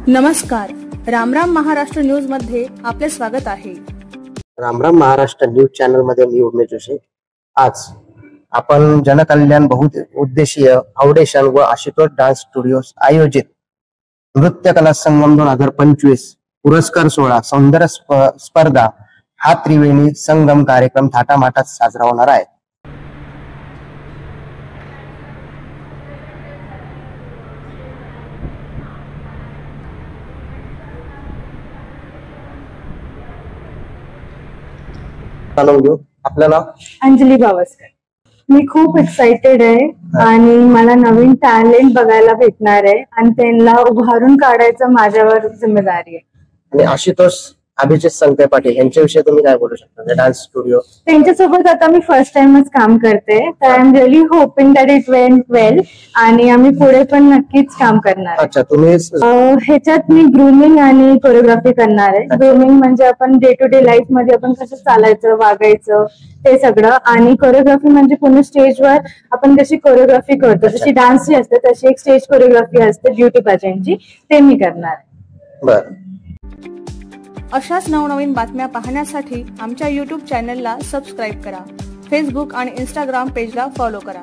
नमस्कार, रामराम महाराष्ट्र न्यूज मध्ये आपले स्वागत आहे। रामराम महाराष्ट्र न्यूज चॅनल मध्ये मी उमेश जोशी। आज आपण जनकल्याण बहुउद्देशीय फाउंडेशन व आशुतोष डान्स स्टुडिओज आयोजित नृत्य कला संगम 2025 पुरस्कार सोहळा सौंदर्य स्पर्धा हा त्रिवेणी संगम कार्यक्रम थाटामाटात साजरा होणार आहे। आपलं नाव? अंजली बावस्कर। मी खूप एक्साइटेड आहे आणि मला नवीन टॅलेंट बघायला भेटणार आहे आणि त्यांना उभारून काढायचं माझ्यावर जिम्मेदारी आहे। आणि आशुतोष अभिजित संके पाटील यांच्याविषयी तुम्ही काय बोलू शकता? डान्स स्टुडिओ त्यांच्यासोबत आता मी फर्स्ट टाइमच काम करते, तर I am really hoping that it went well आणि आम्ही पुढे पण नक्कीच काम करणार। अच्छा, तुम्ही ह्याच्यात मी ग्रूमिंग आणि कोरिओग्राफी करणार आहे। ग्रूमिंग म्हणजे आपण डे टू डे लाईफ मध्ये आपण कसं चालायचं, वागायचं ते सगळं, आणि कोरिओग्राफी म्हणजे पूर्ण स्टेजवर आपण जशी कोरिओग्राफी करतो, जशी डान्सची असते तशी एक स्टेज कोरिओग्राफी असते ब्युटी पॅजेंटची, ते मी करणार आहे। बरं, अशाच नवनवीन बातम्या पाहण्यासाठी आमच्या YouTube चॅनलला सबस्क्राईब करा, फेसबुक आणि Instagram पेजला फॉलो करा।